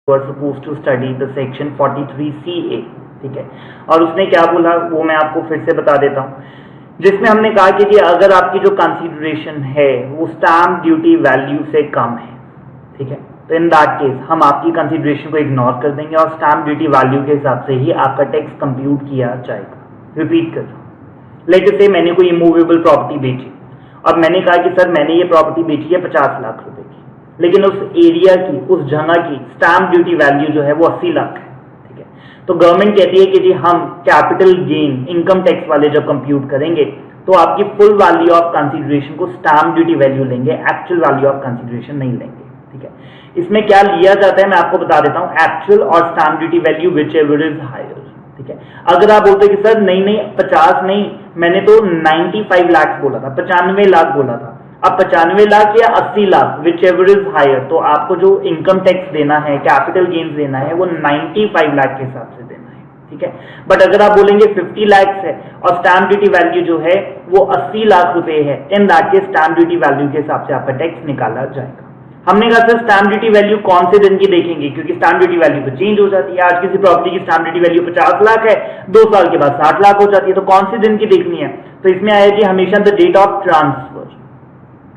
you are supposed to study the section 43CA, ठीक है। और उसने क्या बोला वो मैं आपको फिर से बता देता हूँ, जिसमें हमने कहा कि जी अगर आपकी जो कंसीडरेशन है वो स्टैम्प ड्यूटी वैल्यू से कम है, ठीक है, तो इन दैट केस हम आपकी कंसीडरेशन को इग्नोर कर देंगे और स्टैम्प ड्यूटी वैल्यू के हिसाब से ही आपका टैक्स कंप्यूट किया जाएगा। रिपीट कर रहा हूँ, लेट से मैंने कोई इमूवेबल प्रॉपर्टी बेची और मैंने कहा कि सर मैंने ये प्रॉपर्टी बेची है 50 लाख रुपए की, लेकिन उस एरिया की, उस जगह की स्टैम्प ड्यूटी वैल्यू जो है वो 80 लाख है, ठीक है। तो गवर्नमेंट कहती है कि जी हम कैपिटल गेन इनकम टैक्स वाले जब कंप्यूट करेंगे तो आपकी फुल वैल्यू ऑफ कंसीडरेशन को स्टैम्प ड्यूटी वैल्यू लेंगे, एक्चुअल वैल्यू ऑफ कंसीडरेशन नहीं लेंगे, ठीक है। इसमें क्या लिया जाता है मैं आपको बता देता हूं, एक्चुअल और stamp duty value whichever is higher, ठीक है। अगर आप बोलते कि सर नहीं 50 नहीं, मैंने तो 95 लाख बोला था, 95 लाख बोला था, अब 95 लाख या 80 lakh whichever is higher, तो आपको जो इनकम टैक्स देना है, कैपिटल गेन्स देना है वो 95 लाख के हिसाब से देना है, ठीक है। बट अगर आप बोलेंगे 50 लाख है और स्टैम्प ड्यूटी वैल्यू जो है वो 80 लाख रुपए है, इन दैट के स्टैम्प ड्यूटी वैल्यू के हिसाब से आपका टैक्स निकाला जाएगा। हमने कहा सर स्टैम्प ड्यूटी वैल्यू कौन से दिन की देखेंगे, क्योंकि स्टैम्प ड्यूटी वैल्यू तो चेंज हो जाती है। आज किसी प्रॉपर्टी की स्टैम्प ड्यूटी वैल्यू 50 लाख है, 2 साल के बाद 60 लाख हो जाती है, तो कौन से दिन की देखनी है, तो इसमें आया जी हमेशा the date of transfer,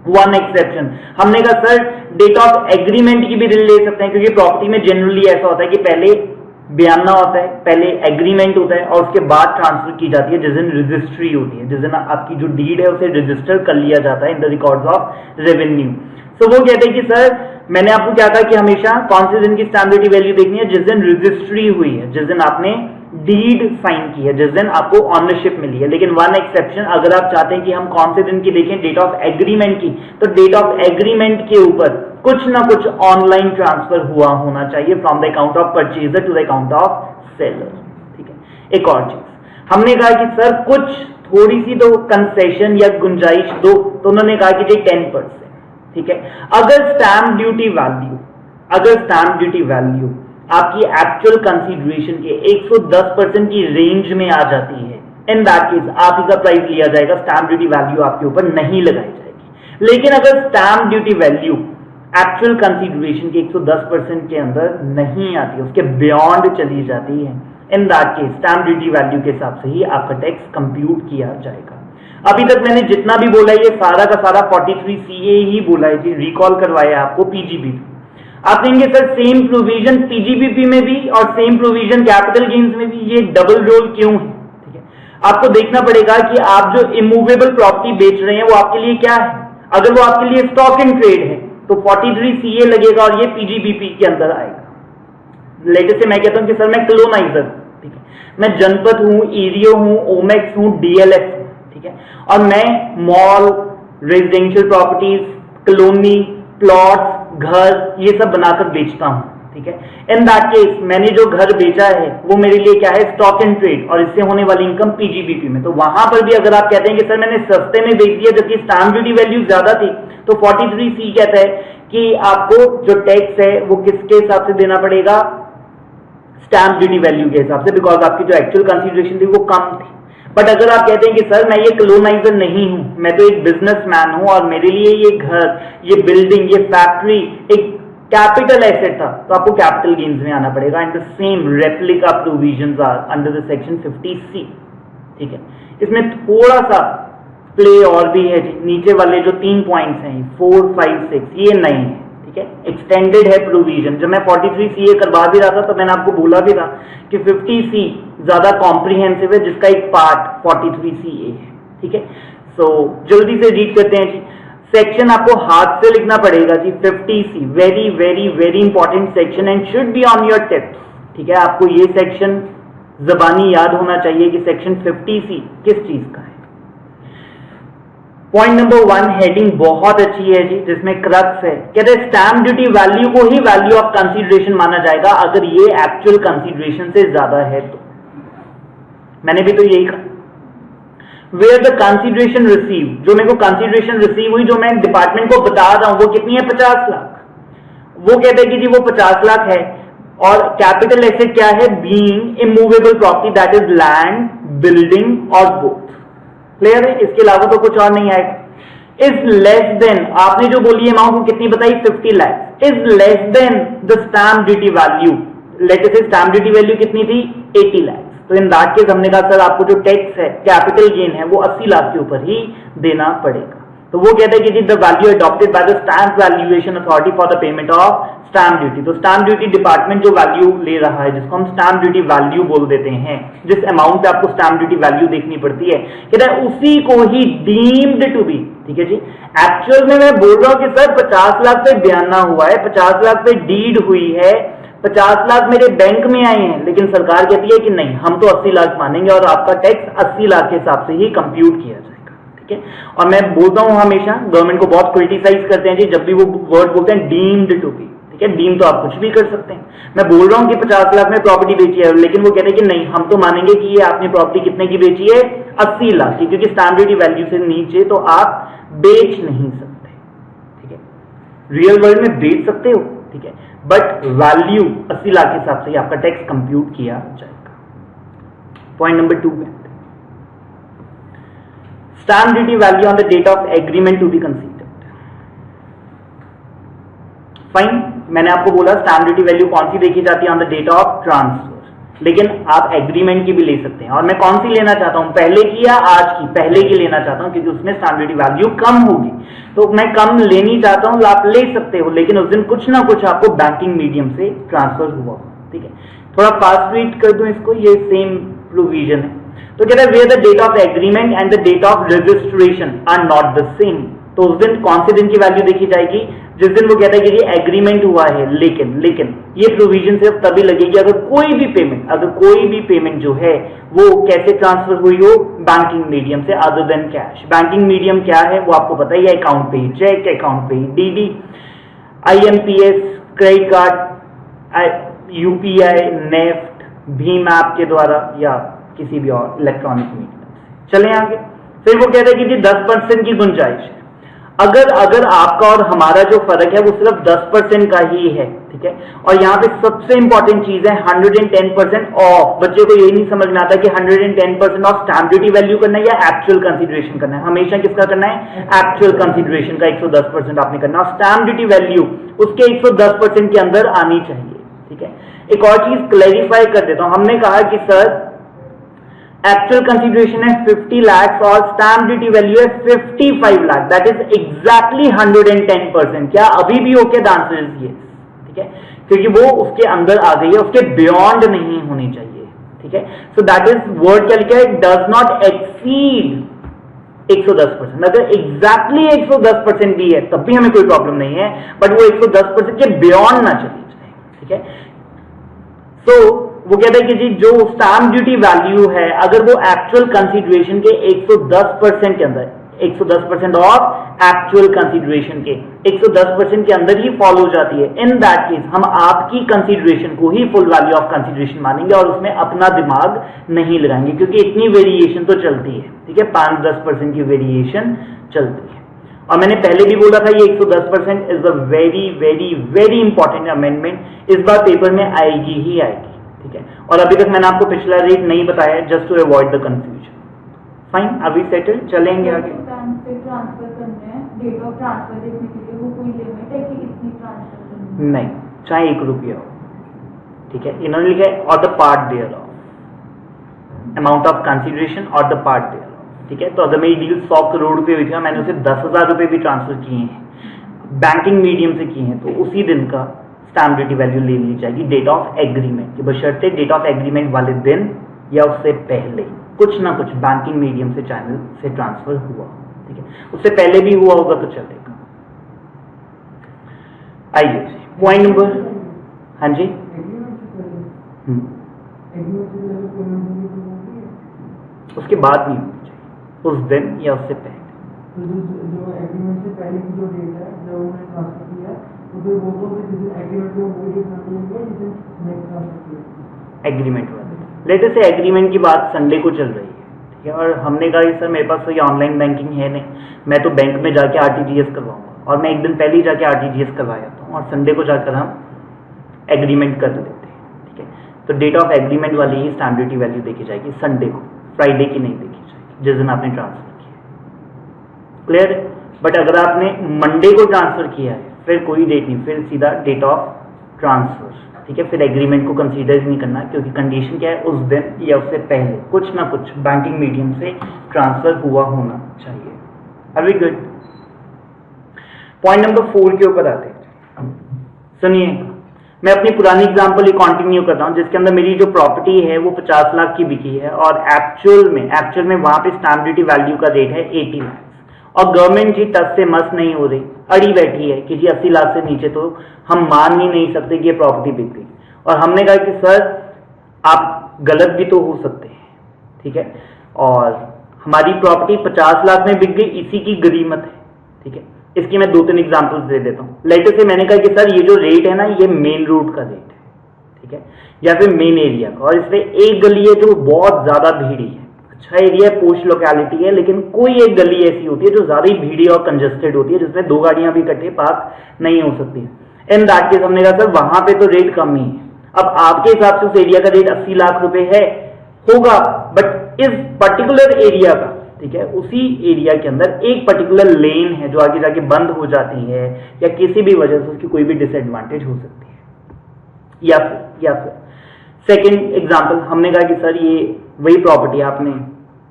one exception. हमने कहा सर डेट ऑफ एग्रीमेंट की भी ले सकते हैं, क्योंकि प्रॉपर्टी में जनरली ऐसा होता है कि पहले बयाना होता है, पहले एग्रीमेंट होता है और उसके बाद ट्रांसफर की जाती है, जिस दिन रजिस्ट्री होती है, जिस दिन आपकी जो डीड है उसे रजिस्टर कर लिया जाता है in the records of revenue. So वो कहते हैं कि सर मैंने आपको क्या कहा कि हमेशा कौन से दिन की स्टैम्प ड्यूटी वैल्यू देखनी है, जिस दिन रजिस्ट्री हुई है, जिस दिन आपने डीड साइन की है, जिस दिन आपको ऑनरशिप मिली है। लेकिन वन एक्सेप्शन, अगर आप चाहते हैं कि हम कौन से दिन की देखें, डेट ऑफ एग्रीमेंट की, तो डेट ऑफ एग्रीमेंट के ऊपर कुछ ना कुछ ऑनलाइन ट्रांसफर हुआ होना चाहिए from the account of purchaser to the account of seller, ठीक है। एक और चीज हमने कहा कि सर कुछ थोड़ी सी तो कंसेशन या गुंजाइश दो, तो उन्होंने कहा कि जी 10%, ठीक है। अगर स्टैम्प ड्यूटी वैल्यू आपकी एक्चुअल कंसीडरेशन के 110% की रेंज में आ जाती है, इन दैट केस आप ही का प्राइस लिया जाएगा, स्टैम्प ड्यूटी वैल्यू आपके ऊपर नहीं लगाई जाएगी। लेकिन अगर stamp duty value actual consideration के 110% के अंदर नहीं आती, उसके बियॉन्ड चली जाती है, इन that case stamp duty value के हिसाब से ही आपका टैक्स कंप्यूट किया जाएगा। अभी तक मैंने जितना भी बोला ये सारा का सारा 43CA ही बोला है जी, रिकॉल करवाया आपको पीजीबीपी। आप कहेंगे सर सेम प्रोविजन पीजीबीपी में भी और सेम प्रोविजन कैपिटल गेन्स में भी, ये डबल रोल क्यों है, ठीक है। आपको देखना पड़ेगा कि आप जो इमूवेबल प्रॉपर्टी बेच रहे हैं वो आपके लिए क्या है। अगर वो आपके लिए स्टॉक इन ट्रेड है तो 43CA लगेगा और ये पीजीबीपी के अंदर आएगा। लेटेस्ट से मैं कहता हूं कि सर मैं क्लोनाइजर, ठीक है, मैं जनपद हूं, एरियो हूं, ओमेक्स हूं, डीएलएफ हूं, ठीक है, और मैं mall, residential properties, colony, plots, घर ये सब बनाकर बेचता हूं, ठीक है। इन दैट केस मैंने जो घर बेचा है वो मेरे लिए क्या है, स्टॉक इन ट्रेड, और इससे होने वाली इनकम पीजीबीपी में। तो वहां पर भी अगर आप कहते हैं कि सर मैंने सस्ते में बेच दिया जबकि स्टैम्प ड्यूटी वैल्यू ज्यादा थी, तो 43C कहता है कि आपको जो टैक्स है वो किसके हिसाब से देना पड़ेगा, स्टैम्प ड्यूटी वैल्यू के हिसाब से, बिकॉज आपकी जो एक्चुअल कंसीडरेशन थी वो कम थी। बट अगर आप कहते हैं कि सर मैं ये कॉलोनाइजर नहीं हूं, मैं तो एक बिजनेसमैन हूं और मेरे लिए ये घर, ये बिल्डिंग, ये फैक्ट्री एक कैपिटल एसेट था, तो आपको कैपिटल गेन्स में आना पड़ेगा। And the same replica provisions are under the section 50C, ठीक है। इसमें थोड़ा सा प्ले और भी है, नीचे वाले जो 3 पॉइंट्स हैं 4, 5, 6 ये नहीं है, ठीक है, एक्सटेंडेड है प्रोविजन। जब मैं 43CA करवा भी रहा था तो मैंने आपको बोला भी था कि 50C ज्यादा कॉम्प्रिहेंसिव है, जिसका एक पार्ट 43CA है, ठीक है। सो जल्दी से रीड करते हैं जी। सेक्शन आपको हाथ से लिखना पड़ेगा जी, 50C, very very very important section and should be on your tips, ठीक है। आपको ये सेक्शन जबानी याद होना चाहिए कि सेक्शन 50C किस चीज का है। पॉइंट नंबर 1 हेडिंग बहुत अच्छी है जी, जिसमें क्रक्स है, कहते हैं स्टैम्प ड्यूटी वैल्यू को ही वैल्यू ऑफ कंसीडरेशन माना जाएगा अगर ये एक्चुअल कंसीडरेशन से ज्यादा है तो। मैंने भी तो यही कहा, वेयर द कंसीडरेशन रिसीव, जो मेरे को कंसीडरेशन रिसीव हुई, जो मैं डिपार्टमेंट को बता रहा हूं वो कितनी है, 50 लाख। वो कहते हैं कि जी वो 50 लाख है और कैपिटल एसेट क्या है, being immovable property that is land, building और बोथ। क्लियर है, इसके अलावा तो कुछ और नहीं आएगा। इज लेस देन, आपने जो बोली अमाउंट कितनी बताई, 50 lakh, is less than the stamp duty value, let us से स्टैम्प ड्यूटी वैल्यू कितनी थी 80 लाख, तो इन दैट केस हमने कहा सर आपको जो टैक्स है कैपिटल गेन है वो 80 लाख के ऊपर ही देना पड़ेगा। तो वो कहते हैं कि जी the value adopted by the stamp valuation authority for the payment of stamp duty, तो स्टैम्प ड्यूटी डिपार्टमेंट जो वैल्यू ले रहा है जिसको हम स्टैम्प ड्यूटी वैल्यू बोल देते हैं, जिस अमाउंट पे आपको स्टैम्प ड्यूटी वैल्यू देखनी पड़ती है, कहता है उसी को ही डीम्ड टू बी, ठीक है जी। एक्चुअल में मैं बोल रहा हूं कि सर 50 लाख पे बयाना हुआ है, 50 लाख पे डीड हुई है, 50 लाख मेरे बैंक में आए हैं, लेकिन सरकार कहती है कि नहीं हम तो 80 लाख मानेंगे और आपका टैक्स 80 लाख के हिसाब से ही कंप्यूट किया जाएगा, ठीक है। और मैं बोलता हूं हमेशा गवर्नमेंट को बहुत क्रिटिसाइज करते हैं जी जब भी वो वर्ड बोलते हैं डीम्ड टू बी, ठीक है। डीम तो आप कुछ भी कर सकते हैं, मैं बोल रहा हूं कि 50 लाख में प्रॉपर्टी बेची है, लेकिन वो कहते हैं कि नहीं हम तो मानेंगे कि ये आपने प्रॉपर्टी कितने की बेची है 80 लाख की, क्योंकि स्टैम्प ड्यूटी वैल्यू से नीचे तो आप बेच नहीं सकते, ठीक है। रियल वर्ल्ड में बेच सकते हो, ठीक है, बट वैल्यू 80 लाख के हिसाब से ही आपका टैक्स कंप्यूट किया जाएगा। पॉइंट नंबर 2 पे stamp duty value on the date of agreement to be considered. Fine, मैंने आपको बोला स्टैम्प ड्यूटी वैल्यू कौन सी देखी जाती है on the date of transfer, लेकिन आप एग्रीमेंट की भी ले सकते हैं। और मैं कौन सी लेना चाहता हूं, पहले की या आज की? पहले की लेना चाहता हूं क्योंकि उसमें स्टैम्प ड्यूटी वैल्यू कम होगी, तो मैं कम लेनी चाहता हूं, आप ले सकते हो, लेकिन उस दिन कुछ ना कुछ आपको बैंकिंग मीडियम से ट्रांसफर हुआ, ठीक है। थोड़ा फास्ट रीड कर दूं इसको, ये सेम प्रोविजन है। तो कहता है where the date of agreement and the date of registration are not the same, तो उस दिन कौन से दिन की वैल्यू देखी जाएगी? जिस दिन वो कहता है कि ये एग्रीमेंट हुआ है, लेकिन ये प्रोविजन सिर्फ तभी लगेगी अगर कोई भी पेमेंट जो है वो कैसे ट्रांसफर हुई हो, बैंकिंग मीडियम से other than cash. Banking medium क्या है वो आपको पता ही है, अकाउंट पे ही चेक, अकाउंट पे ही DD, IMPS, credit card, UPI, NEFT, भीम ऐप के द्वारा या किसी भी और इलेक्ट्रॉनिक मीडियम से। चलें आगे। फिर वो कहते हैं कि जी 10% की गुंजाइश है। अगर आपका और हमारा जो फर्क है वो सिर्फ 10% का ही है, ठीक है। और यहाँ पे सबसे इंपॉर्टेंट चीज है 110% ऑफ। बच्चे को यही नहीं समझ में आता कि 110% ऑफ स्टैम्प ड्यूटी वैल्यू करना है या एक्चुअल कंसीडरेशन करना है। हमेशा किसका करना है? एक्चुअल कंसीडरेशन का 110% आपने करना, और स्टैम्प ड्यूटी वैल्यू उसके 110% के अंदर आनी चाहिए, ठीक है। एक और चीज क्लैरिफाई कर देता हूं, हमने कहा कि सर एक्चुअल कंसीडरेशन है 50 लाख और स्टैम्प ड्यूटी वैल्यू है 55 लाख, दैट इज एग्जैक्टली 110%। क्या अभी भी okay? The answer is yes, ठीक है, क्योंकि वो उसके अंदर आ गई है, उसके बियॉन्ड नहीं होनी चाहिए, ठीक है। सो दैट इज वर्ड क्या लिखा है, डज नॉट एक्सीड 110%। अगर एग्जैक्टली 110% भी है तब भी हमें कोई प्रॉब्लम नहीं है, बट वो 110% के बियॉन्ड ना चली जाए, ठीक है। सो वो कहते हैं कि जी जो स्टैम्प ड्यूटी वैल्यू है अगर वो एक्चुअल कंसीडरेशन के 110% के अंदर, 110% ऑफ एक्चुअल कंसीडरेशन के 110% के अंदर ही फॉलो हो जाती है, इन दैट केस हम आपकी कंसीडरेशन को ही फुल वैल्यू ऑफ कंसीडरेशन मानेंगे और उसमें अपना दिमाग नहीं लगाएंगे, क्योंकि इतनी वेरिएशन तो चलती है, ठीक है, 5-10% की वेरिएशन चलती है। और मैंने पहले भी बोला था ये 110% is a very very very important amendment, इस बार पेपर में आएगी ही आएगी, ठीक है। और अभी तक मैंने आपको पिछला रेट नहीं बताया, just to avoid the confusion. Fine, अभी सेटल, चलेंगे आगे। ट्रांसफर करना है, डेट ऑफ ट्रांसफर देखने के लिए वो कोई लिमिट है कि इतनी ट्रांसफर करनी है? नहीं, चाहे 1 रुपया हो, ठीक है। इन्होंने लिखा है और the part thereof, amount of consideration और द पार्ट देयर ऑफ, ठीक है। तो अगर मेरी डील 100 करोड़ रुपए हुई थी, मैंने उसे 10,000 रुपए भी ट्रांसफर किए हैं, बैंकिंग मीडियम से किए हैं, तो उसी दिन का स्टैम्प ड्यूटी वैल्यू ले ली जाएगी डेट ऑफ एग्रीमेंट की, बशर्ते डेट ऑफ एग्रीमेंट वाले दिन या उससे पहले कुछ ना कुछ बैंकिंग मीडियम से चैनल से ट्रांसफर हुआ, ठीक है। उससे पहले भी हुआ होगा तो चलेगा। आइए पॉइंट नंबर, हाँ जी, उसके बाद नहीं होनी चाहिए, उस दिन या उससे पहले। जो एग्रीमेंट से पहले की जो डेट है जब उन्होंने ट्रांसफर किया तो फिर वो तो एग्रीमेंट में वही डेट आती है जिसे नेक्स्ट ट्रांसफर किया एग्रीमेंट वाले। लेटे से एग्रीमेंट की बात संडे को चल रही है, ठीक है, और हमने कहा सर मेरे पास तो ये ऑनलाइन बैंकिंग है नहीं, मैं तो बैंक में जाके RTGS करवाऊंगा, और मैं एक दिन पहले ही जाके RTGS करवा जाता हूँ और संडे को जाकर हम एग्रीमेंट कर लेते हैं, ठीक है। तो डेट ऑफ एग्रीमेंट वाली ही स्टैम्प ड्यूटी वैल्यू देखी जाएगी संडे को, फ्राइडे की नहीं देखी जाएगी जिस दिन आपने ट्रांसफर किया, क्लियर है। बट अगर आपने मंडे को ट्रांसफर किया है, फिर कोई डेट नहीं, फिर सीधा डेट ऑफ ट्रांसफर, ठीक है। फिर एग्रीमेंट को कंसीडर ही नहीं करना, क्योंकि कंडीशन क्या है, उस दिन या उससे पहले कुछ ना कुछ बैंकिंग मीडियम से ट्रांसफर हुआ होना चाहिए। Are we good? Point number 4 के ऊपर आते हैं। सुनिए, मैं अपनी पुरानी एग्जांपल ही कंटिन्यू करता हूं, जिसके अंदर मेरी जो प्रॉपर्टी है वो 50 लाख की बिकी है और एक्चुअल में वहां पे स्टैम्प ड्यूटी वैल्यू का रेट है 80 लाख, और गवर्नमेंट जी टस से मस नहीं हो रही, अड़ी बैठी है कि जी 80 लाख से नीचे तो हम मान ही नहीं सकते कि ये प्रॉपर्टी बिक गई। और हमने कहा कि सर आप गलत भी तो हो सकते हैं, ठीक है, और हमारी प्रॉपर्टी 50 लाख में बिक गई, इसी की गरीमत है, ठीक है। इसकी मैं 2-3 एग्जांपल्स दे देता हूँ। लेटर से मैंने कहा कि सर ये जो रेट है ना, ये मेन रोड का रेट है, ठीक है, या फिर मेन एरिया का, और इसमें एक गली है जो बहुत ज्यादा भीड़ी है, अच्छा एरिया है, पोस्ट लोकेलिटी है, लेकिन कोई एक गली ऐसी होती है जो ज्यादा ही भीड़ी और कंजेस्टेड होती है, जिसमें 2 गाड़ियां भी इकट्ठे पार्क नहीं हो सकती। इन दैट केस हमने कहा सर वहां पे तो रेट कम ही है। अब आपके हिसाब से उस एरिया का रेट 80 लाख रुपए है, होगा, बट इस पर्टिकुलर एरिया का, ठीक है, उसी एरिया के अंदर एक पर्टिकुलर लेन है जो आगे जाके बंद हो जाती है, या किसी भी वजह से उसकी कोई भी डिसएडवांटेज हो सकती है। या फिर सेकंड एग्जांपल, हमने कहा कि सर ये वही प्रॉपर्टी, आपने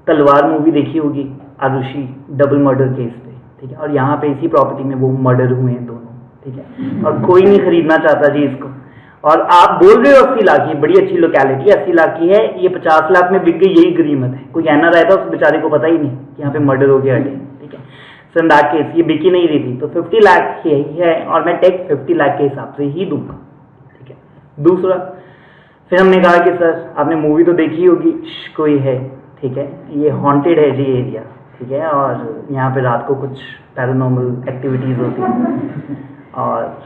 तलवार मूवी देखी होगी, आरुषि डबल मर्डर केस पे, ठीक है, और यहाँ पे इसी प्रॉपर्टी में वो मर्डर हुए हैं दोनों, ठीक है, और कोई नहीं खरीदना चाहता जी इसको, और आप बोल रहे हो 80 लाख, ये बड़ी अच्छी लोकेलिटी 80 लाख की है, ये 50 लाख में बिक गई, यही गरीमत है। कोई कहना रहता उस बेचारे को पता ही नहीं कि यहाँ पे मर्डर हो गया, ठीक है। सो इन दैट केस ये बिकी नहीं रही थी, तो 50 लाख ही है और मैं टैक्स 50 लाख के हिसाब से ही दूंगा, ठीक है। दूसरा, फिर हमने कहा कि सर आपने मूवी तो देखी होगी, कोई है, ठीक है, ये हॉन्टेड है जी एरिया, ठीक है, और यहाँ पे रात को कुछ पैरानॉर्मल एक्टिविटीज होती हैं, और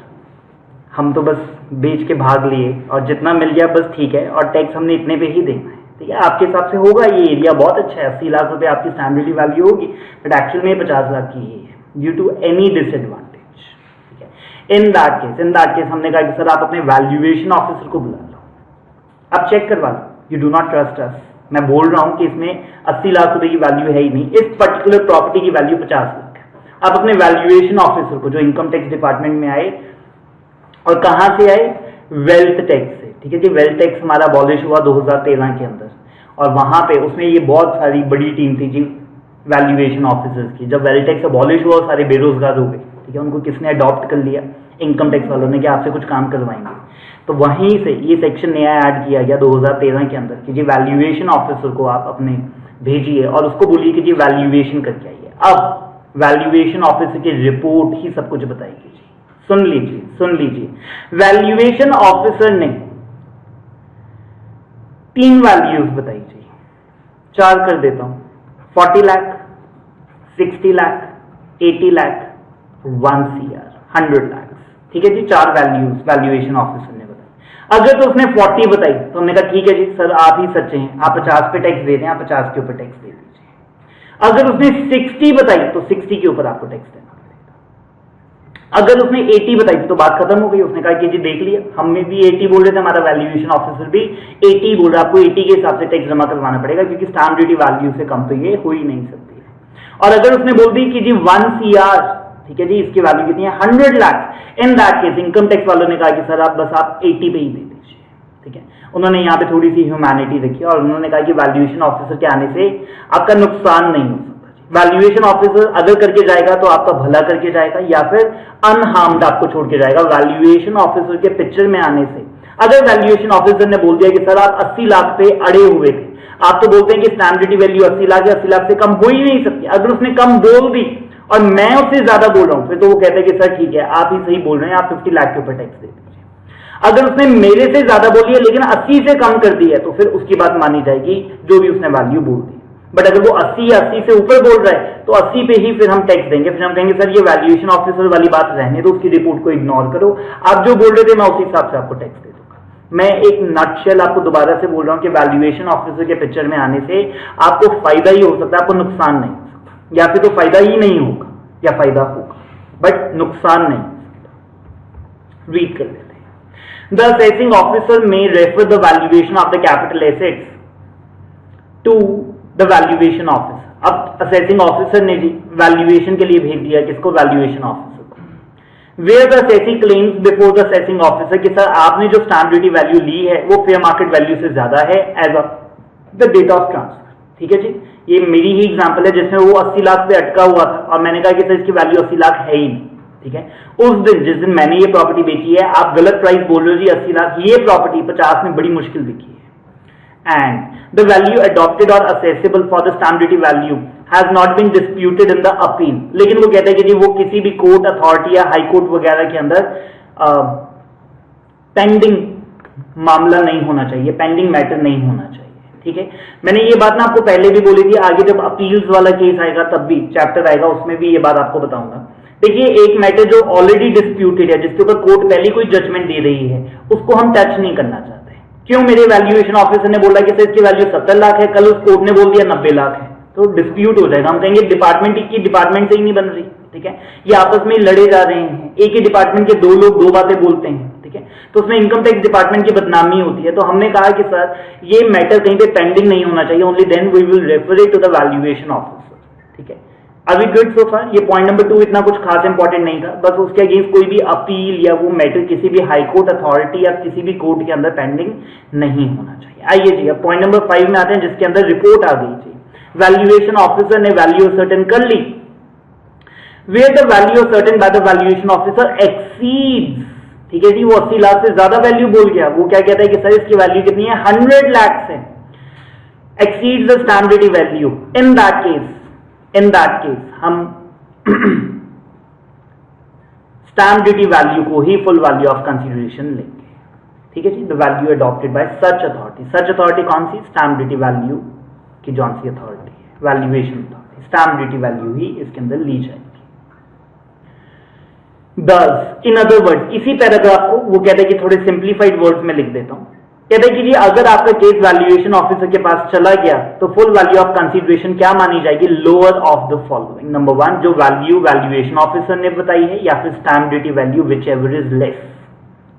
हम तो बस बेच के भाग लिए और जितना मिल गया बस ठीक है, और टैक्स हमने इतने पे ही देना है, ठीक है। आपके हिसाब से होगा ये एरिया बहुत अच्छा है, 80 लाख रुपए आपकी स्टैम्प ड्यूटी वैल्यू होगी, बट एक्चुअल में 50 लाख की ही है ड्यू टू एनी डिसएडवांटेज, ठीक है। इन दैट केस हमने कहा कि सर आप अपने वैल्यूएशन ऑफिसर को बुला लो, आप चेक करवा लो, you do not trust us. मैं बोल रहा हूं कि इसमें 80 लाख रुपए की वैल्यू है ही नहीं, इस पर्टिकुलर प्रॉपर्टी की वैल्यू 50 लाख है। आप अपने वैल्यूएशन ऑफिसर को, जो इनकम टैक्स डिपार्टमेंट में आए, और कहां से आए, वेल्थ टैक्स से, ठीक है जी। वेल्थ टैक्स हमारा अबॉलिश हुआ 2013 के अंदर, और वहां पे उसमें ये बहुत सारी बड़ी टीम थी जी वैल्यूएशन ऑफिसर्स की। जब वेल्थ टैक्स अबॉलिश हुआ सारे बेरोजगार हो गए, ठीक है, उनको किसने अडॉप्ट कर लिया, इनकम टैक्स वालों ने, कि आपसे कुछ काम करवाएंगे। तो वहीं से ये सेक्शन नया ऐड किया गया 2013 के अंदर कि जी वैल्यूएशन ऑफिसर को आप अपने भेजिए और उसको बोलिए कि जी वैल्यूएशन करके आइए। अब वैल्यूएशन ऑफिसर की रिपोर्ट ही सब कुछ बताएगी जी। सुन लीजिए, वैल्यूएशन ऑफिसर ने 3 वैल्यूज बताई जी, 4 कर देता हूं, 40 लाख, 60 लाख, 80 लाख, 1 CR, 100 लाख, ठीक है जी। 4 वैल्यूज वैल्यूएशन ऑफिसर ने बताई। अगर तो उसने 40 बताई तो हमने कहा ठीक है जी सर आप ही सच्चे हैं, आप 50 पे टैक्स दे दें, आप 50 के ऊपर टैक्स दे दीजिए। अगर उसने 60 बताई तो 60 के ऊपर आपको टैक्स देना पड़ेगा। अगर उसने 80 बताई तो बात खत्म हो गई। उसने कहा कि जी देख लिया, हमें भी 80 बोल रहे थे, हमारा वैल्यूएशन ऑफिसर भी 80 बोल रहा है, आपको 80 के हिसाब से टैक्स जमा करवाना पड़ेगा, क्योंकि स्टैम्प ड्यूटी वैल्यू से कम तो ये हो ही नहीं सकती है। और अगर उसने बोल दी कि जी 1 CR, ठीक है जी, इसकी वैल्यू कितनी है, 100 लाख, इन दैट केस इनकम टैक्स वालों ने कहा कि सर आप 80 पे ही दे दीजिए, ठीक है। उन्होंने यहाँ पे थोड़ी सी ह्यूमैनिटी रखी और उन्होंने कहा कि वैल्यूएशन ऑफिसर के आने से आपका नुकसान नहीं हो सकता। वैल्यूएशन ऑफिसर अगर करके जाएगा तो आपका भला करके जाएगा, या फिर अनहार्म्ड आपको छोड़ के जाएगा। वैल्यूएशन ऑफिसर के पिक्चर में आने से अगर वैल्यूएशन ऑफिसर ने बोल दिया कि सर आप 80 लाख पे अड़े हुए थे, आप तो बोलते हैं कि स्टैम्प ड्यूटी वैल्यू 80 लाख या 80 लाख से कम हो ही नहीं सकती। अगर उसने कम बोल दी और मैं उससे ज्यादा बोल रहा हूं, फिर तो वो कहते हैं कि सर ठीक है आप ही सही बोल रहे हैं, आप 50 लाख के ऊपर टैक्स दे दीजिए। अगर उसने मेरे से ज्यादा बोली है लेकिन 80 से कम कर दी है, तो फिर उसकी बात मानी जाएगी जो भी उसने वैल्यू बोल दी। बट अगर वो 80 या 80 से ऊपर बोल रहा है तो 80 पे ही फिर हम टैक्स देंगे। फिर हम कहेंगे सर ये वैल्यूएशन ऑफिसर वाली बात रहने दो, उसकी रिपोर्ट को इग्नोर करो, आप जो बोल रहे थे मैं उसी हिसाब से आपको टैक्स दे दूंगा। मैं एक नटशेल आपको दोबारा से बोल रहा हूं कि वैल्यूएशन ऑफिसर के पिक्चर में आने से आपको फायदा ही हो सकता है, आपको नुकसान नहीं हो सकता, या फिर तो फायदा ही नहीं होगा या फायदा होगा बट नुकसान नहीं हो सकता। रीड कर लेते हैं। The assessing officer may refer the valuation of the capital assets to the valuation officer. अब असेसिंग ऑफिसर ने जी वैल्यूएशन के लिए भेज दिया किसको, वैल्यूएशन ऑफिसर को। Where the assessing claims before the assessing officer कि सर आपने जो स्टैम्प ड्यूटी वैल्यू ली है वो फेयर मार्केट वैल्यू से ज्यादा है as of the date of transfer. ठीक है जी, ये मेरी ही एग्जांपल है जिसमें वो 80 लाख पे अटका हुआ था और मैंने कहा कि सर इसकी वैल्यू 80 लाख है ही नहीं। ठीक है, उस दिन जिस दिन मैंने ये प्रॉपर्टी बेची है आप गलत प्राइस बोल रहे हो जी 80 लाख, ये प्रॉपर्टी 50 में बड़ी मुश्किल बिकी है। एंड द वैल्यू अडॉप्टेड और assessable for the stamp duty value has not been disputed in the appeal. लेकिन वो कहते हैं कि जी वो किसी भी कोर्ट अथॉरिटी या हाई कोर्ट वगैरह के अंदर पेंडिंग मामला नहीं होना चाहिए, पेंडिंग मैटर नहीं होना चाहिए। ठीक है, मैंने ये बात ना आपको पहले भी बोली थी, आगे जब अपील्स वाला केस आएगा तब भी चैप्टर आएगा उसमें भी ये बात आपको बताऊंगा। देखिए एक मैटर जो ऑलरेडी डिस्प्यूटेड है, जिसके ऊपर कोर्ट पहले कोई जजमेंट दे रही है, उसको हम टच नहीं करना चाहते। क्यों? मेरे वैल्यूएशन ऑफिसर ने बोला कि सर इसकी वैल्यू 70 लाख है, कल उस कोर्ट ने बोल दिया 90 लाख है, तो डिस्प्यूट हो जाएगा। हम कहेंगे डिपार्टमेंट की डिपार्टमेंट से ही नहीं बन रही। ठीक है, ये आपस में लड़े जा रहे हैं, एक ही डिपार्टमेंट के दो लोग दो बातें बोलते हैं। ठीक है, तो उसमें इनकम टैक्स डिपार्टमेंट की बदनामी होती है। तो हमने कहा कि सर ये मैटर कहीं पे पेंडिंग नहीं होना चाहिए, only then we will refer it to the valuation officer. ठीक है, अभी गुड सो फार। ये पॉइंट नंबर 2 इतना कुछ खास इंपॉर्टेंट नहीं था, बस उसके अगेंस्ट कोई भी अपील या वो मैटर किसी भी हाई कोर्ट अथॉरिटी या किसी भी कोर्ट के अंदर पेंडिंग नहीं होना चाहिए। आइए जी अब पॉइंट नंबर 5 में आते हैं, जिसके अंदर रिपोर्ट आ गई थी। वैल्यूएशन ऑफिसर ने वैल्यू सर्टेन कर ली, where the value certain by the valuation officer exceeds. ठीक है जी, वो 80 लाख से ज्यादा वैल्यू बोल गया। वो क्या कहता है कि सर इसकी वैल्यू कितनी है, 100 लाख है, exceeds the stamp duty value. In that case हम स्टैम्प ड्यूटी वैल्यू को ही फुल वैल्यू ऑफ कंसीडरेशन लेंगे। ठीक है जी, the value adopted by such authority. Such authority कौन सी? स्टैम्प ड्यूटी वैल्यू की जौन सी अथॉरिटी है, valuation authority, stamp duty value ही इसके अंदर ली जाएगी। Thus, in other words, इसी पैराग्राफ को वो कहते हैं कि थोड़े सिंप्लीफाइड वर्ड्स में लिख देता हूं। कहते हैं कि जी अगर आपका केस वैल्यूएशन ऑफिसर के पास चला गया तो फुल वैल्यू ऑफ कंसीडरेशन क्या मानी जाएगी? Lower of the following. Number 1, जो वैल्यू वैल्यूएशन ऑफिसर ने बताई है या फिर stamp duty value whichever is less.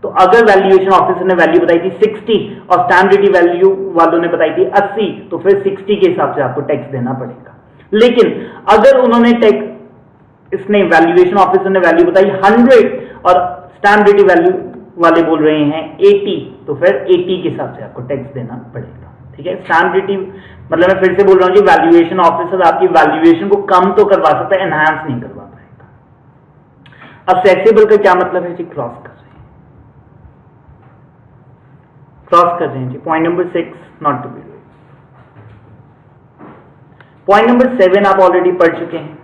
तो अगर वैल्यूएशन ऑफिसर ने वैल्यू बताई थी 60 और स्टैम्प ड्यूटी वैल्यू वालों ने बताई थी 80, तो फिर 60 के हिसाब से आपको टैक्स देना पड़ेगा। लेकिन अगर उन्होंने इसने वैल्यूएशन ऑफिसर ने वैल्यू बताई 100 और स्टैम्प ड्यूटी वैल्यू वाले बोल रहे हैं 80, तो फिर 80 के हिसाब से आपको टैक्स देना पड़ेगा। ठीक है, स्टैम्प ड्यूटी मतलब मैं फिर से बोल रहा हूं जी, वैल्यूएशन ऑफिसर आपकी वैल्यूएशन को कम तो करवा सकता है, एनहांस नहीं करवा पाएगा। असेसिबल का क्या मतलब है जी? क्रॉस कर रहे हैं जी। Point number 6 not to be done. Point number 7 आप ऑलरेडी पढ़ चुके हैं।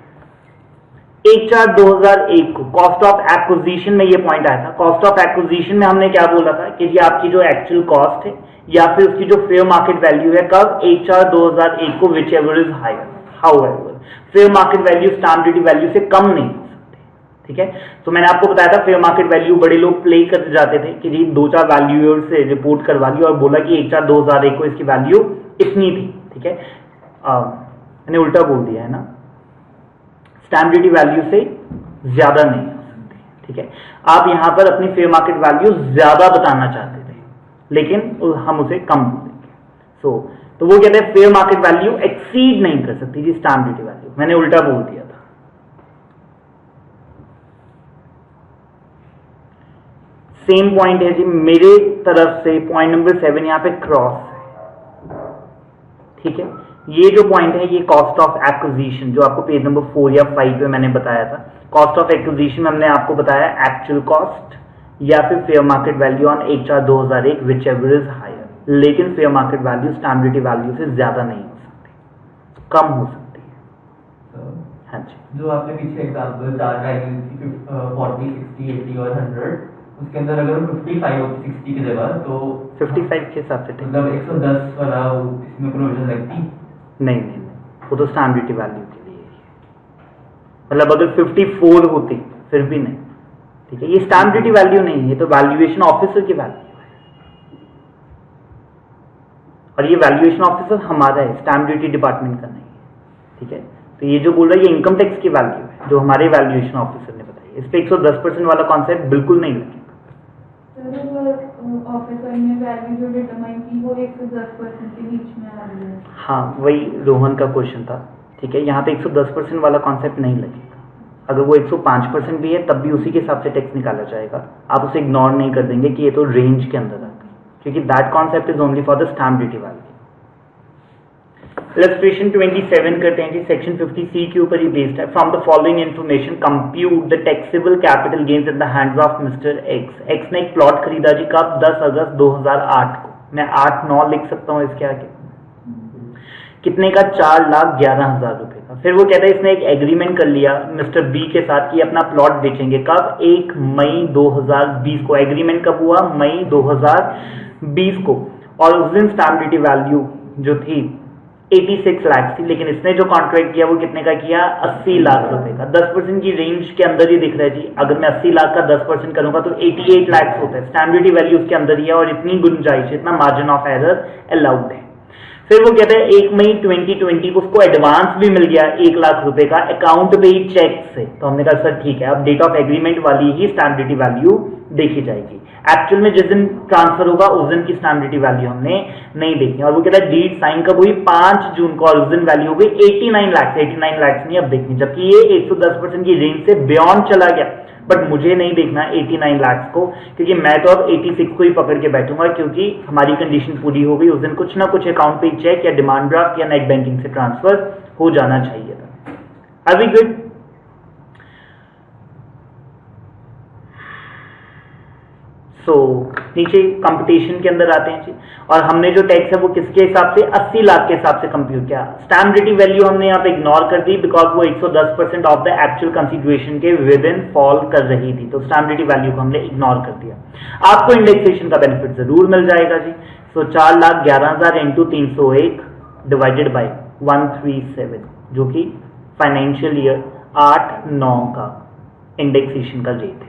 1/4 2001 को कॉस्ट ऑफ एक्विजिशन में ये पॉइंट आया था। कॉस्ट ऑफ एक्विजिशन में हमने क्या बोला था कि ये आपकी जो एक्चुअल कॉस्ट है या फिर उसकी जो फेयर मार्केट वैल्यू है, कब? 1/4 2001 को, whichever is higher. However fair market value stamp duty value से कम नहीं हो सकती। ठीक है, तो मैंने आपको बताया था फेयर मार्केट वैल्यू बड़े लोग प्ले कर जाते थे कि जी 2-4 वैल्यूअर से रिपोर्ट करवा ली और बोला कि 1/4 2001 को इसकी वैल्यू इतनी थी। ठीक है, मैंने उल्टा बोल दिया है ना, स्टैम्प ड्यूटी वैल्यू से ज्यादा नहीं हो सकती। ठीक है, आप यहां पर अपनी फेयर मार्केट वैल्यू ज्यादा बताना चाहते थे लेकिन हम उसे कम बोलेंगे। तो वो कहते हैं फेयर मार्केट वैल्यू एक्सीड नहीं कर सकती जी स्टैम्प ड्यूटी वैल्यू। मैंने उल्टा बोल दिया था। सेम पॉइंट है जी मेरे तरफ से। पॉइंट नंबर 7 यहां पे क्रॉस है। ठीक है, ये जो पॉइंट है ये कॉस्ट ऑफ एक्विजिशन, जो आपको पेज नंबर 4 या 5 पे मैंने बताया था। कॉस्ट ऑफ एक्विजिशन में हमने आपको बताया एक्चुअल कॉस्ट या फिर fair market value on 1/4 2001 whichever is higher. लेकिन fair market value stamp duty value से ज्यादा नहीं हो सकती, कम हो सकती है। हाँ जी, जो आपने पीछे एग्जांपल 4 का 40, 60, 80 और 100, उसके अंदर अगर 55 हो 60 की जगह तो 55 के हिसाब से मतलब 110 वाला इसमें प्रोविजन लगती? नहीं, वो तो स्टैम्प ड्यूटी वैल्यू के लिए है। मतलब अगर 54 होती फिर भी नहीं। ठीक है, ये स्टैम्प ड्यूटी वैल्यू नहीं है, ये तो वैल्यूएशन ऑफिसर की वैल्यू है। और ये वैल्यूएशन ऑफिसर हमारा है, स्टैम्प ड्यूटी डिपार्टमेंट का नहीं है। ठीक है, तो ये जो बोल रहा है ये इनकम टैक्स की वैल्यू है जो हमारे वैल्यूएशन ऑफिसर ने बताई। इस पे 110% वाला कॉन्सेप्ट बिल्कुल नहीं लगेगा। ऑफिसर ने वैल्यू जो डिटरमाइन की वो 110% के बीच में आ रही है। हाँ, वही रोहन का क्वेश्चन था। ठीक है, यहाँ पे 110% वाला कॉन्सेप्ट नहीं लगेगा। अगर वो 105% भी है तब भी उसी के हिसाब से टैक्स निकाला जाएगा। आप उसे इग्नोर नहीं कर देंगे कि ये तो रेंज के अंदर आ गई, क्योंकि that concept is only for the stamp duty value. Illustration 27 करते हैं जी, सेक्शन 50C के ऊपर ही बेस्ड है। From the following information compute the taxable capital gains in the hands of mister x. X ने एक प्लॉट खरीदा जी, कब? 10 अगस्त 2008 को। मैं 8-9 लिख सकता हूँ इसके आगे। कितने का? 4,11,000 रुपए का। फिर वो कहता है इसने एक एग्रीमेंट कर लिया मिस्टर बी के साथ कि अपना प्लॉट बेचेंगे, कब? 1 मई 2020 को। एग्रीमेंट कब हुआ? मई 2020 को। और उस दिन स्टैम्प ड्यूटी वैल्यू जो थी 86 लाख थी, लेकिन इसने जो कॉन्ट्रैक्ट किया वो कितने का किया? 80 लाख रुपए का। 10% की रेंज के अंदर ही दिख रहा है जी। अगर मैं 80 लाख का 10% करूंगा तो 88 लाख होता है। स्टैम्प ड्यूटी वैल्यू उसके अंदर ही है और इतनी गुंजाइश, इतना मार्जिन ऑफ एरर अलाउड है। फिर वो कहता है 1 मई 2020 को उसको एडवांस भी मिल गया 1 लाख रुपए का अकाउंट पे ही चेक से। तो हमने कहा सर ठीक है, अब डेट ऑफ एग्रीमेंट वाली ही स्टैम्प ड्यूटी वैल्यू देखी जाएगी। एक्चुअल में जिस दिन ट्रांसफर होगा उस दिन की स्टैम्प ड्यूटी वैल्यू हमने नहीं देखी। और वो कहता है डीड साइन कब हुई? 5 जून को, और उस दिन वैल्यू हो गई 89 लाख। 89 लाख नहीं अब देखनी, जबकि ये 110% की रेंज से बियॉन्ड चला गया। बट मुझे नहीं देखना 89 लाख को, क्योंकि मैं तो अब 86 को ही पकड़ के बैठूंगा, क्योंकि हमारी कंडीशन पूरी हो गई। उस दिन कुछ ना कुछ अकाउंट पे चेक या डिमांड ड्राफ्ट या नेट बैंकिंग से ट्रांसफर हो जाना चाहिए था। Are we good? सो नीचे कंपटीशन के अंदर आते हैं जी, और हमने जो टैक्स है वो किसके हिसाब से? 80 लाख के हिसाब से कंप्यूट किया। स्टैम्प ड्यूटी वैल्यू हमने यहाँ पे इग्नोर कर दी, बिकॉज वो 110% ऑफ द एक्चुअल कंसिडरेशन के विद इन फॉल कर रही थी, तो स्टैम्प ड्यूटी वैल्यू को हमने इग्नोर कर दिया। आपको इंडेक्सेशन का बेनिफिट जरूर मिल जाएगा जी। सो 4,11,000 इंटू 301 डिवाइडेड बाई 137, जो कि फाइनेंशियल ईयर 8-9 का इंडेक्सेशन का रेट है।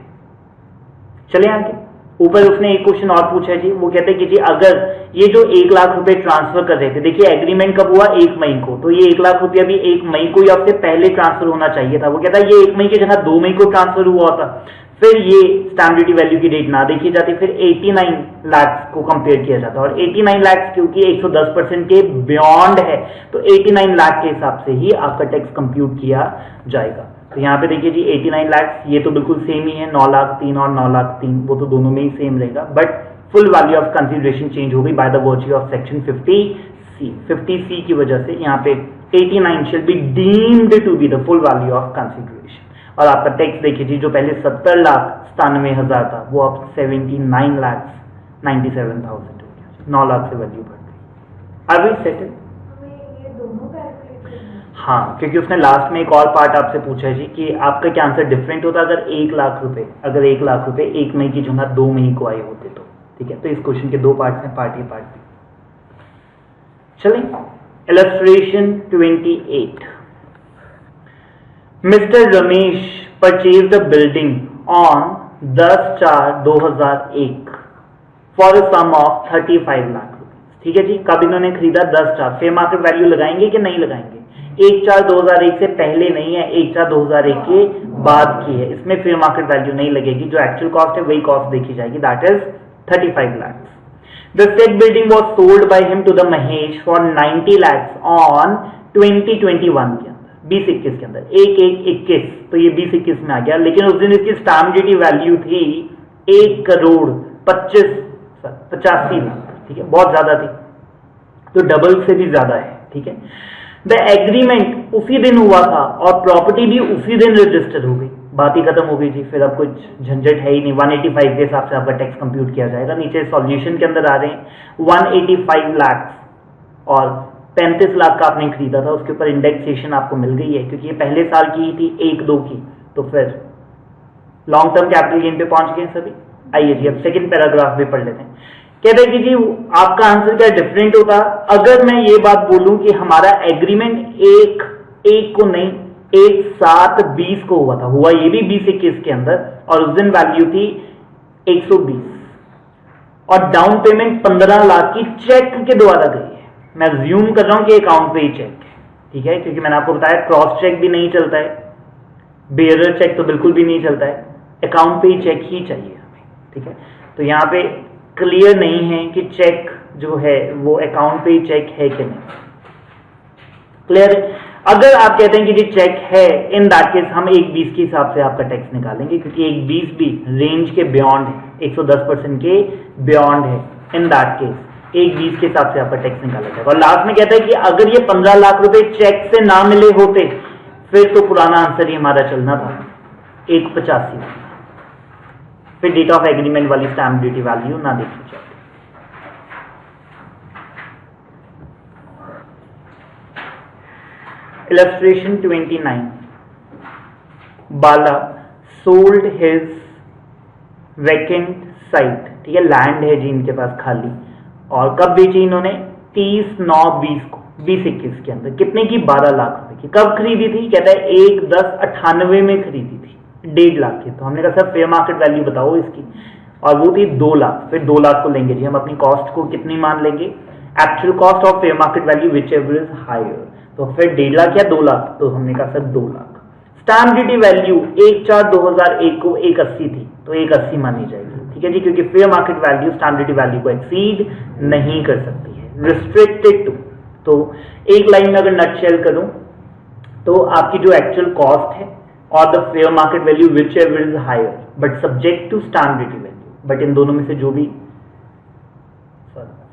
चले आगे। ऊपर उसने एक क्वेश्चन और पूछा है जी, वो कहते हैं कि जी अगर ये जो 1 लाख रुपए ट्रांसफर कर रहे थे, देखिए एग्रीमेंट कब हुआ? 1 मई को, तो ये 1 लाख रुपया भी 1 मई को या उससे पहले ट्रांसफर होना चाहिए था। वो कहता है ये 1 मई की जगह 2 मई को ट्रांसफर हुआ था, फिर ये स्टैम्प ड्यूटी वैल्यू की डेट ना देखी जाती, फिर 89 लाख को कंपेयर किया जाता। और 89 लाख क्योंकि 110% के बियॉन्ड है, तो 89 लाख के हिसाब से ही आपका टैक्स कंप्यूट किया जाएगा। तो यहाँ पे देखिए जी 89 लाख, ये तो बिल्कुल सेम ही है, 9 लाख 3 और 9 लाख 3, वो तो दोनों में ही सेम रहेगा। But full value of consideration change हो गई by the virtue of section 50C। 50C की वजह से यहाँ पे 89 shall be deemed to be the full value of consideration. और आपका टैक्स देखिए जी, जो पहले 70,97,000 था वो अब 79,97,000 हो गया, 9 लाख से वैल्यू बढ़ गई। Are we settle? हाँ, क्योंकि उसने लास्ट में एक और पार्ट आपसे पूछा है जी कि आपका क्या आंसर डिफरेंट होता अगर 1 लाख रुपए 1 मई की जगह 2 मई को आए होते तो। ठीक है, तो इस क्वेश्चन के 2 पार्ट्स हैं, पार्ट ए पार्ट बी। चलें, illustration 28। Mister Ramesh purchase the building on 10/4/2001 for a sum of 35 lakh rupees. ठीक है जी, कब इन्होंने खरीदा? 10/4। फेयर मार्केट वैल्यू लगाएंगे कि नहीं लगाएंगे? 1/4/2001 से पहले नहीं है, 1/4/2001 के बाद की है, इसमें फेयर मार्केट वैल्यू नहीं लगेगी। जो एक्चुअल कॉस्ट है वही कॉस्ट देखी जाएगी, that is 35 lakh. The said building was sold by him to the Mahesh for 90 lakh on 2021 के अंदर, 2021 के अंदर, 1/1/21, तो ये 2021 में आ गया। लेकिन उस दिन इसकी स्टैम्प ड्यूटी वैल्यू थी 1,85,85 लाख। ठीक है, बहुत ज्यादा थी, तो डबल से भी ज्यादा है। ठीक है, द एग्रीमेंट उसी दिन हुआ था और प्रॉपर्टी भी उसी दिन रजिस्टर हो गई, बात ही खत्म हो गई जी। फिर अब कुछ झंझट है ही नहीं, 185 के हिसाब से आपका टैक्स कंप्यूट किया जाएगा। नीचे सॉल्यूशन के अंदर आ रहे हैं 185 लाख और 35 लाख का आपने खरीदा था, उसके ऊपर इंडेक्सेशन आपको मिल गई है, क्योंकि ये पहले साल की ही थी 1-2 की, तो फिर लॉन्ग टर्म कैपिटल गेन पे पहुंच गए सभी। आइए जी, अब सेकंड पैराग्राफ भी पढ़ लेते हैं। कहते हैं कि जी आपका आंसर क्या डिफरेंट होता अगर मैं ये बात बोलूं कि हमारा एग्रीमेंट 1 को नहीं 1/7/20 को हुआ था, हुआ ये भी 2021 के अंदर, और उस दिन वैल्यू थी 120 और डाउन पेमेंट 15 लाख की चेक के द्वारा गई है। मैं ज्यूम कर रहा हूं कि अकाउंट पे ही चेक है। ठीक है, क्योंकि मैंने आपको बताया क्रॉस चेक भी नहीं चलता है, बेयरर चेक तो बिल्कुल भी नहीं चलता है, अकाउंट पे ही चेक ही चाहिए हमें। ठीक है, तो यहां पे क्लियर नहीं है कि चेक जो है वो अकाउंट पे ही चेक है कि नहीं। क्लियर है? अगर आप कहते हैं कि ये चेक है, इन दैट केस हम 1/20 के हिसाब से आपका टैक्स निकालेंगे, क्योंकि 1/20 भी रेंज के बियॉन्ड है, 110% के बियॉन्ड है। इन दैट केस 1/20 के हिसाब से आपका टैक्स निकाला जाएगा। और लास्ट में कहता है कि अगर ये 15 लाख रुपए चेक से ना मिले होते फिर तो पुराना आंसर ही हमारा चलना था 185। फिर डेट ऑफ एग्रीमेंट वाली स्टैम्प ड्यूटी वैल्यू ना देखी जाए। Illustration 29. Bala sold his vacant site, ठीक है, लैंड है जी इनके पास खाली, और कब बेची इन्होंने 30/9/20 को, 2021 के अंदर। कितने की? 12 लाख रुपए की। कब खरीदी थी? कहता है 1/10/98 में खरीदी थी, 1.5 लाख की। तो हमने कहा सर फेयर मार्केट वैल्यू बताओ इसकी, और वो थी 2 लाख। फिर 2 लाख को लेंगे जी हम, अपनी कॉस्ट को कितनी मान लेंगे? Actual cost of fair market value whichever is higher. तो फिर 1.5 लाख या 2 लाख? तो हमने कहा sir 2 lakh. Stamp duty value 1/4/2001 को 180 थी, तो 180 मानी जाएगी, ठीक है जी, क्योंकि fair market value stamp duty value को एक्सीड नहीं कर सकती है, रिस्ट्रिक्टेड टू। तो एक लाइन में अगर नटशेल करूं तो आपकी जो एक्चुअल कॉस्ट है और the fair market value whichever is higher but subject to stamp duty value, but इन दोनों में से जो भी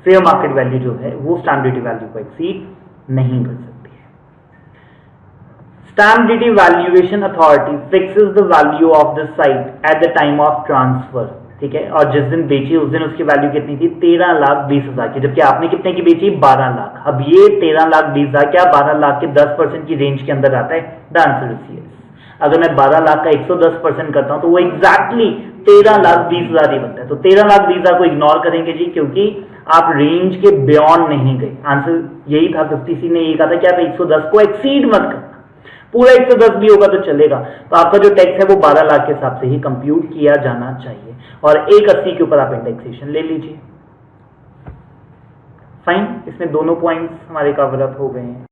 फेयर मार्केट वैल्यू जो है वो स्टैम्प ड्यूटी वैल्यू को एक्सीड नहीं कर सकती। Stamp duty valuation authority fixes the value of the site at the time of transfer, ठीक है, और जिस दिन बेची उस दिन उसकी वैल्यू कितनी थी? 13,20,000 की, जबकि आपने कितने की बेची? 12 लाख। अब ये 13,20,000 क्या 12 लाख के 10% की रेंज के अंदर आता है? The answer is yes. अगर मैं 12 लाख का 110% करता हूं तो वो एग्जैक्टली 13,20,000 ही बनता है। तो 13,20,000 को इग्नोर करेंगे जी, क्योंकि आप रेंज के बियॉन्ड नहीं गए। आंसर यही था, 50C ने यही कहा था कि आप 110 को एक्सीड मत करना। पूरा 110 भी होगा तो चलेगा। तो आपका जो टैक्स है वो 12 लाख के हिसाब से ही कंप्यूट किया जाना चाहिए, और 180 के ऊपर आप इंडेक्सेशन ले लीजिए। फाइन, इसमें दोनों पॉइंट्स हमारे कवर अप हो गए हैं।